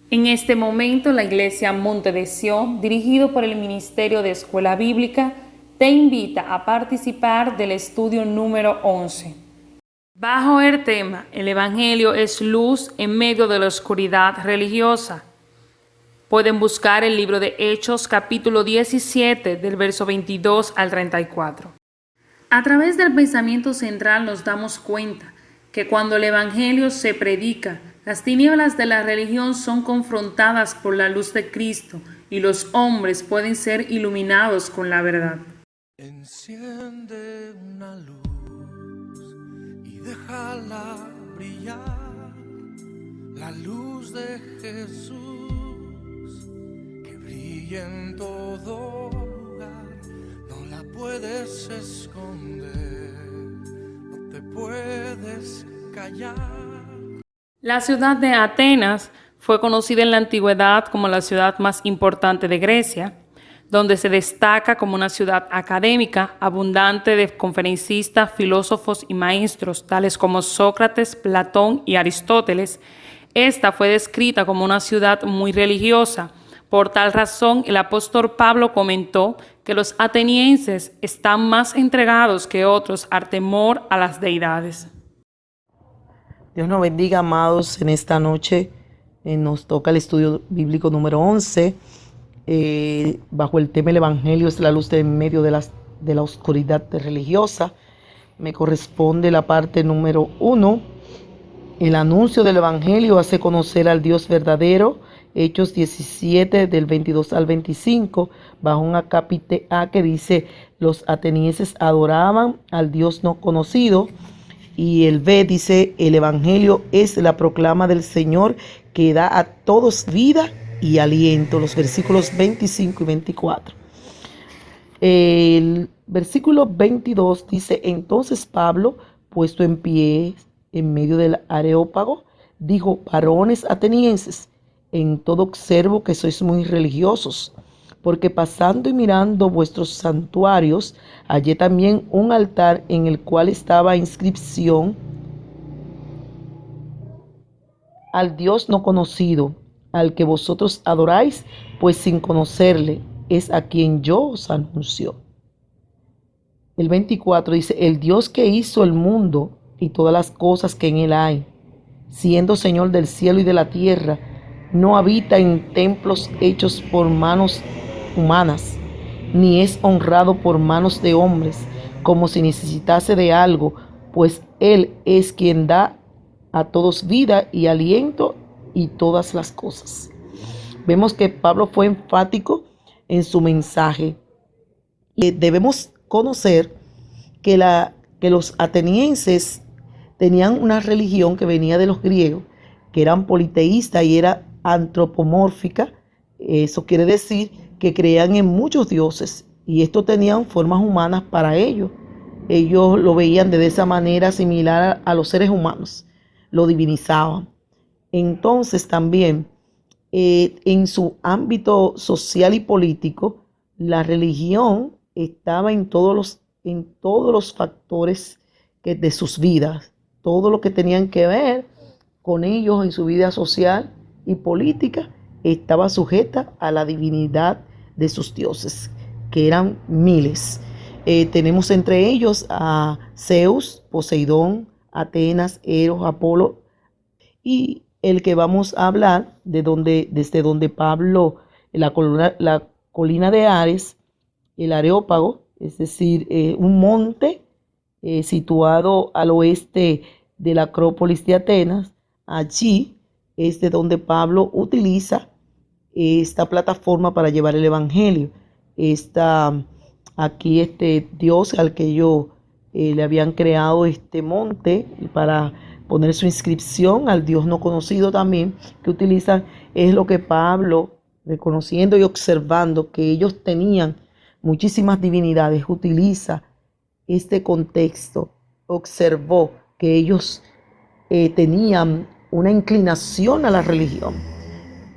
En este momento, la Iglesia Monte de Sion, dirigido por el Ministerio de Escuela Bíblica, te invita a participar del estudio número 11. Bajo el tema, el Evangelio es luz en medio de la oscuridad religiosa. Pueden buscar el libro de Hechos, capítulo 17, del verso 22 al 34. A través del pensamiento central nos damos cuenta que cuando el Evangelio se predica, las tinieblas de la religión son confrontadas por la luz de Cristo y los hombres pueden ser iluminados con la verdad. Enciende una luz y déjala brillar, la luz de Jesús, que brilla en todo lugar, no la puedes esconder, no te puedes callar. La ciudad de Atenas fue conocida en la antigüedad como la ciudad más importante de Grecia, donde se destaca como una ciudad académica, abundante de conferencistas, filósofos y maestros, tales como Sócrates, Platón y Aristóteles. Esta fue descrita como una ciudad muy religiosa. Por tal razón, el apóstol Pablo comentó que los atenienses están más entregados que otros al temor a las deidades. Dios nos bendiga, amados. En esta noche nos toca el estudio bíblico número 11, bajo el tema el Evangelio es la luz de en medio de la oscuridad religiosa. Me corresponde la parte número 1. El anuncio del Evangelio hace conocer al Dios verdadero. Hechos 17 del 22 al 25, bajo un acápite A que dice: los atenienses adoraban al Dios no conocido. Y el B dice: el Evangelio es la proclama del Señor que da a todos vida y aliento. Los versículos 25 y 24. El versículo 22 dice: entonces Pablo, puesto en pie en medio del Areópago, dijo: varones atenienses, en todo observo que sois muy religiosos, porque pasando y mirando vuestros santuarios, hallé también un altar en el cual estaba inscripción: al Dios no conocido, al que vosotros adoráis, pues sin conocerle, es a quien yo os anuncio. El 24 dice: el Dios que hizo el mundo y todas las cosas que en él hay, siendo Señor del cielo y de la tierra, no habita en templos hechos por manos humanas, ni es honrado por manos de hombres, como si necesitase de algo, pues Él es quien da a todos vida y aliento y todas las cosas. Vemos que Pablo fue enfático en su mensaje. Y debemos conocer que los atenienses tenían una religión que venía de los griegos, que eran politeístas y era antropomórfica. Eso quiere decir que creían en muchos dioses y estos tenían formas humanas para ellos. Ellos lo veían de esa manera similar a los seres humanos, lo divinizaban. Entonces también en su ámbito social y político, la religión estaba en todos los factores de sus vidas, todo lo que tenían que ver con ellos en su vida social y política estaba sujeta a la divinidad de sus dioses, que eran miles. Tenemos entre ellos a Zeus, Poseidón, Atenas, Eros, Apolo, y el que vamos a hablar desde donde Pablo, la colina de Ares, el Areópago, es decir, un monte situado al oeste de la Acrópolis de Atenas. Allí es de donde Pablo utiliza esta plataforma para llevar el Evangelio. Aquí este Dios al que ellos le habían creado este monte para poner su inscripción al Dios no conocido también, que utilizan, es lo que Pablo, reconociendo y observando que ellos tenían muchísimas divinidades, utiliza este contexto, observó que ellos tenían una inclinación a la religión,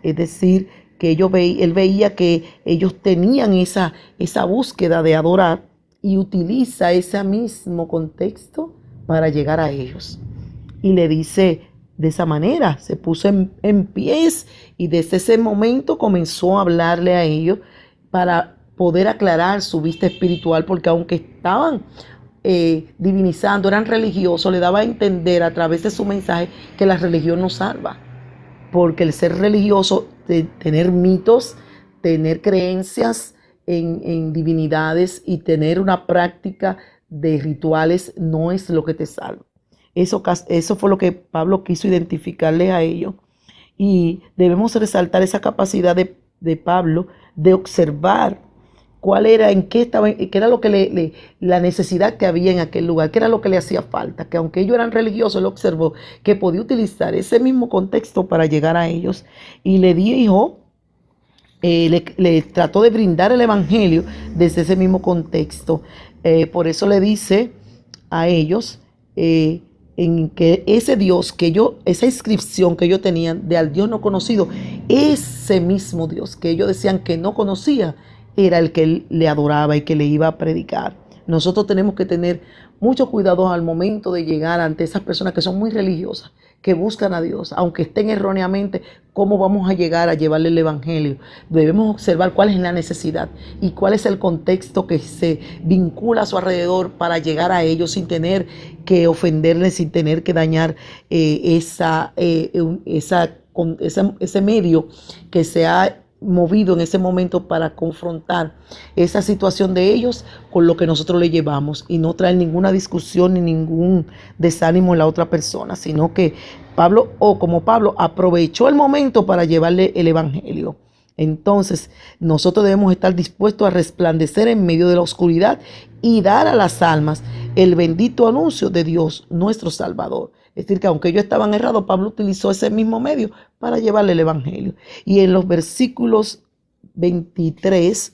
es decir, que él veía que ellos tenían esa búsqueda de adorar y utiliza ese mismo contexto para llegar a ellos. Y le dice de esa manera, se puso en pies y desde ese momento comenzó a hablarle a ellos para poder aclarar su vista espiritual, porque aunque estaban divinizando, eran religiosos, le daba a entender a través de su mensaje que la religión no salva, porque el ser religioso, tener mitos, tener creencias en divinidades y tener una práctica de rituales no es lo que te salva. Eso fue lo que Pablo quiso identificarles a ellos. Y debemos resaltar esa capacidad de Pablo de observar cuál era, en qué estaba, qué era lo que la necesidad que había en aquel lugar, qué era lo que le hacía falta, que aunque ellos eran religiosos, él observó que podía utilizar ese mismo contexto para llegar a ellos y le dijo, le trató de brindar el evangelio desde ese mismo contexto. Por eso le dice a ellos, en que ese Dios que esa inscripción que ellos tenían de al Dios no conocido, ese mismo Dios que ellos decían que no conocía, era el que él le adoraba y que le iba a predicar. Nosotros tenemos que tener mucho cuidado al momento de llegar ante esas personas que son muy religiosas, que buscan a Dios, aunque estén erróneamente, cómo vamos a llegar a llevarle el evangelio. Debemos observar cuál es la necesidad y cuál es el contexto que se vincula a su alrededor para llegar a ellos sin tener que ofenderles, sin tener que dañar ese medio que se ha movido en ese momento para confrontar esa situación de ellos con lo que nosotros le llevamos y no traer ninguna discusión ni ningún desánimo en la otra persona, sino que Pablo aprovechó el momento para llevarle el evangelio. Entonces nosotros debemos estar dispuestos a resplandecer en medio de la oscuridad y dar a las almas el bendito anuncio de Dios nuestro Salvador. Es decir, que aunque ellos estaban errados, Pablo utilizó ese mismo medio para llevarle el evangelio. Y en los versículos 23,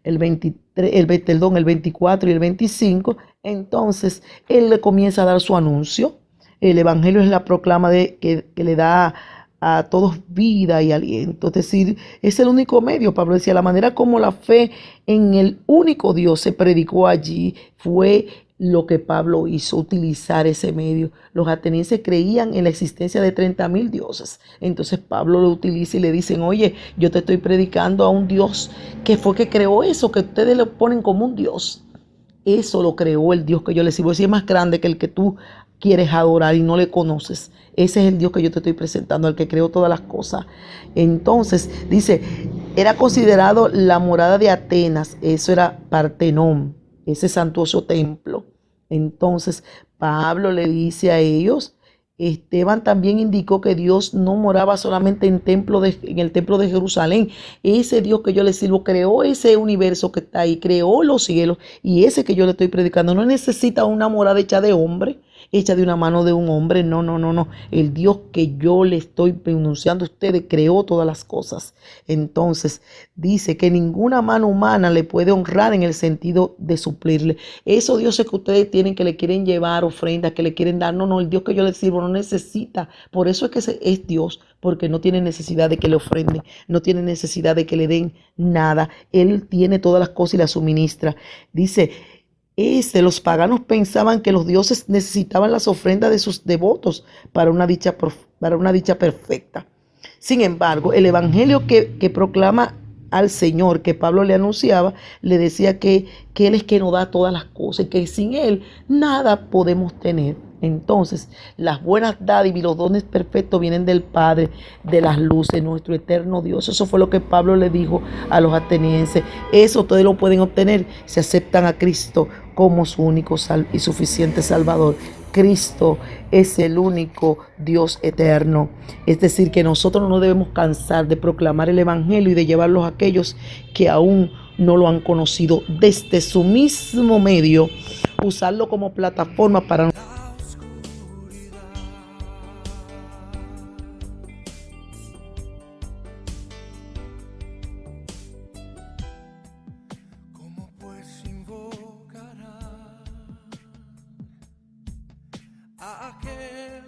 el 24 y el 25, entonces él le comienza a dar su anuncio. El evangelio es la proclama que le da a todos vida y aliento. Es decir, es el único medio. Pablo decía, la manera como la fe en el único Dios se predicó allí fue lo que Pablo hizo, utilizar ese medio. Los atenienses creían en la existencia de 30,000 dioses. Entonces Pablo lo utiliza y le dicen, oye, yo te estoy predicando a un Dios que fue que creó eso, que ustedes lo ponen como un Dios. Eso lo creó el Dios que yo le sirvo. Si es más grande que el que tú quieres adorar y no le conoces. Ese es el Dios que yo te estoy presentando, el que creó todas las cosas. Entonces, dice, era considerado la morada de Atenas. Eso era Partenón, ese santuoso templo. Entonces, Pablo le dice a ellos, Esteban también indicó que Dios no moraba solamente en el templo de Jerusalén. Ese Dios que yo le sirvo creó ese universo que está ahí, creó los cielos, y ese que yo le estoy predicando no necesita una morada hecha de hombre, hecha de una mano de un hombre. No, no, no, no. El Dios que yo le estoy pronunciando a ustedes creó todas las cosas. Entonces dice que ninguna mano humana le puede honrar en el sentido de suplirle. Esos dioses que ustedes tienen, que le quieren llevar ofrendas, que le quieren dar, no, no, el Dios que yo le sirvo no necesita. Por eso es que es Dios, porque no tiene necesidad de que le ofrenden, no tiene necesidad de que le den nada. Él tiene todas las cosas y las suministra. Dice, los paganos pensaban que los dioses necesitaban las ofrendas de sus devotos para una dicha perfecta. Sin embargo, el evangelio que proclama al Señor, que Pablo le anunciaba, le decía que Él es que nos da todas las cosas y que sin Él nada podemos tener. Entonces, las buenas dádivas y los dones perfectos vienen del Padre de las luces, nuestro eterno Dios. Eso fue lo que Pablo le dijo a los atenienses. Eso ustedes lo pueden obtener si aceptan a Cristo como su único y suficiente Salvador. Cristo es el único Dios eterno. Es decir, que nosotros no debemos cansar de proclamar el evangelio y de llevarlos a aquellos que aún no lo han conocido, desde su mismo medio, usarlo como plataforma para a aquel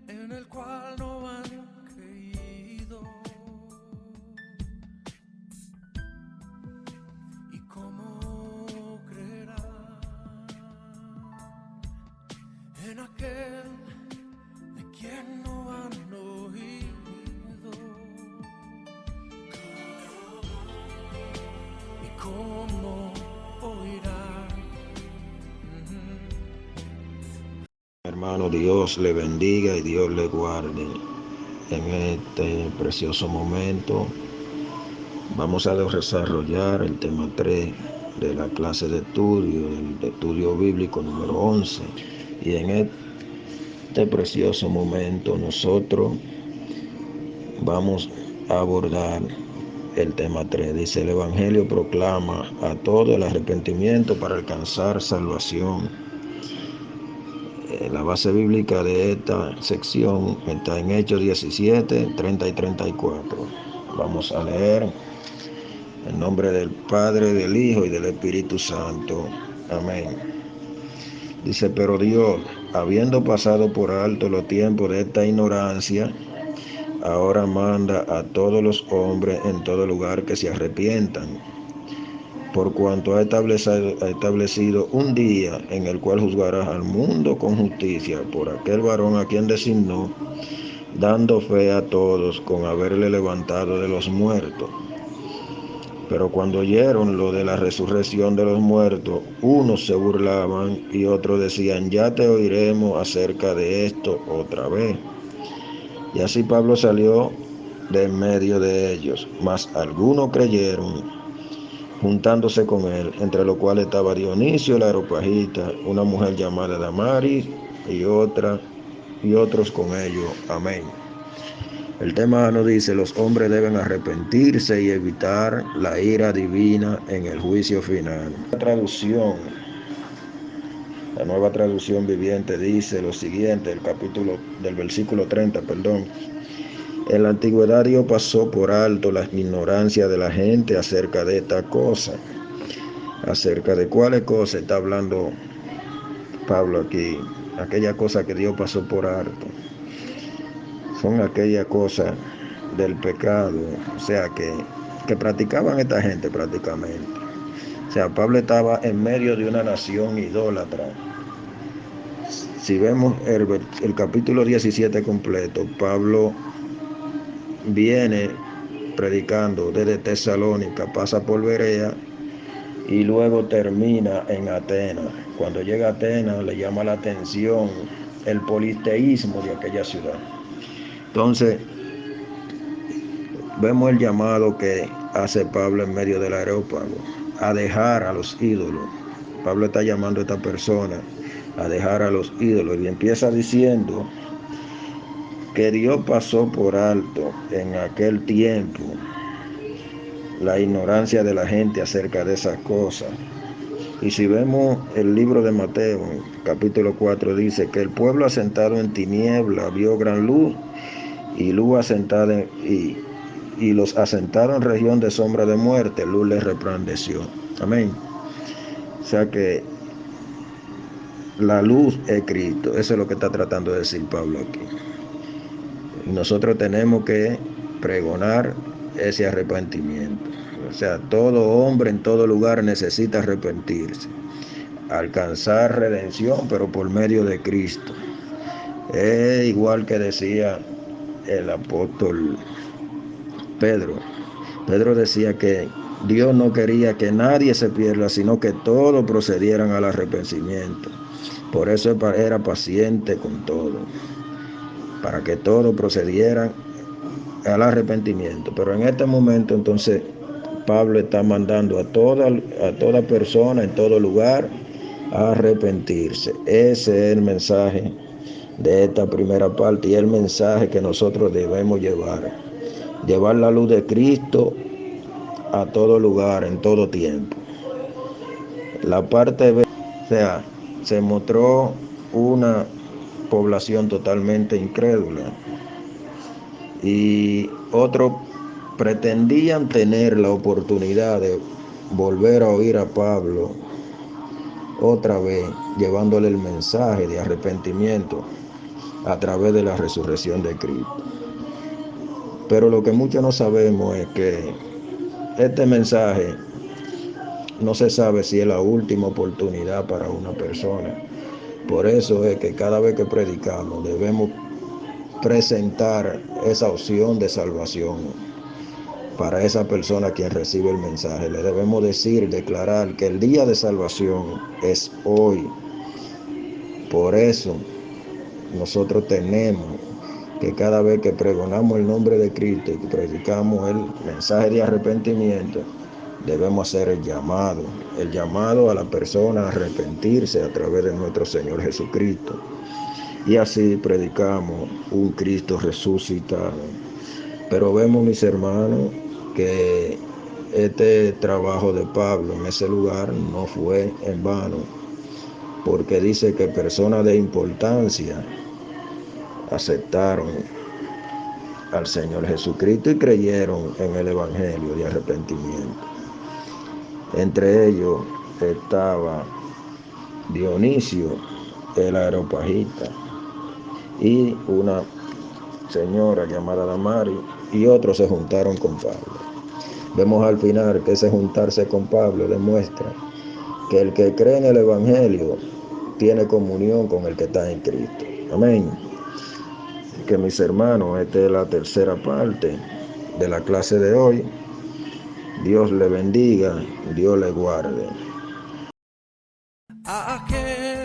en el cual no han creído, y cómo creerán en aquel de cómo oirá. Hermano, Dios le bendiga y Dios le guarde. En este precioso momento vamos a desarrollar el tema 3 de la clase de estudio, el estudio bíblico número 11. Y en este precioso momento nosotros vamos a abordar el tema 3. Dice: el Evangelio proclama a todo el arrepentimiento para alcanzar salvación. La base bíblica de esta sección está en Hechos 17, 30 y 34. Vamos a leer en nombre del Padre, del Hijo y del Espíritu Santo. Amén. Dice: pero Dios, habiendo pasado por alto los tiempos de esta ignorancia, ahora manda a todos los hombres en todo lugar que se arrepientan, por cuanto ha establecido un día en el cual juzgará al mundo con justicia por aquel varón a quien designó, dando fe a todos con haberle levantado de los muertos. Pero cuando oyeron lo de la resurrección de los muertos, unos se burlaban y otros decían: ya te oiremos acerca de esto otra vez. Y así Pablo salió de en medio de ellos, mas algunos creyeron, juntándose con él, entre los cuales estaba Dionisio el Areopagita, una mujer llamada Damaris y otros con ellos. Amén. El tema nos dice: los hombres deben arrepentirse y evitar la ira divina en el juicio final. La nueva traducción viviente dice lo siguiente, del versículo 30, En la antigüedad Dios pasó por alto la ignorancia de la gente acerca de esta cosa. ¿Acerca de cuáles cosas está hablando Pablo aquí? Aquella cosa que Dios pasó por alto. Son aquellas cosas del pecado, o sea, que practicaban esta gente prácticamente. O sea, Pablo estaba en medio de una nación idólatra. Si vemos el capítulo 17 completo, Pablo viene predicando desde Tesalónica, pasa por Berea y luego termina en Atenas. Cuando llega a Atenas le llama la atención el politeísmo de aquella ciudad. Entonces vemos el llamado que hace Pablo en medio del Areópago a dejar a los ídolos. Pablo está llamando a esta persona a dejar a los ídolos y empieza diciendo que Dios pasó por alto en aquel tiempo la ignorancia de la gente acerca de esas cosas. Y si vemos el libro de Mateo, capítulo 4, dice que el pueblo asentado en tiniebla vio gran luz, y luz asentada y los asentados en región de sombra de muerte, luz les resplandeció. Amén. O sea que la luz es Cristo. Eso es lo que está tratando de decir Pablo aquí. Y nosotros tenemos que pregonar ese arrepentimiento. O sea, todo hombre en todo lugar necesita arrepentirse, alcanzar redención, pero por medio de Cristo. Es igual que decía el apóstol Pedro. Pedro decía que Dios no quería que nadie se pierda, sino que todos procedieran al arrepentimiento. Por eso era paciente con todo, para que todos procedieran al arrepentimiento. Pero en este momento entonces Pablo está mandando a toda persona en todo lugar a arrepentirse. Ese es el mensaje de esta primera parte y el mensaje que nosotros debemos llevar la luz de Cristo a todo lugar, en todo tiempo. La parte B, o sea, se mostró una población totalmente incrédula y otros pretendían tener la oportunidad de volver a oír a Pablo otra vez, llevándole el mensaje de arrepentimiento a través de la resurrección de Cristo. Pero lo que muchos no sabemos es que este mensaje no se sabe si es la última oportunidad para una persona. Por eso es que cada vez que predicamos debemos presentar esa opción de salvación. para esa persona quien recibe el mensaje. Le debemos decir, declarar que el día de salvación es hoy. Por eso nosotros tenemos que cada vez que pregonamos el nombre de Cristo y que predicamos el mensaje de arrepentimiento, debemos hacer el llamado a la persona a arrepentirse a través de nuestro Señor Jesucristo. Y así predicamos un Cristo resucitado. Pero vemos, mis hermanos, que este trabajo de Pablo en ese lugar no fue en vano, porque dice que personas de importancia aceptaron al Señor Jesucristo y creyeron en el Evangelio de arrepentimiento. Entre ellos estaba Dionisio, el areopagita, y una señora llamada Damaris, y otros se juntaron con Pablo. Vemos al final que ese juntarse con Pablo demuestra que el que cree en el Evangelio tiene comunión con el que está en Cristo. Amén. Que mis hermanos, esta es la tercera parte de la clase de hoy. Dios le bendiga, Dios le guarde. a aquel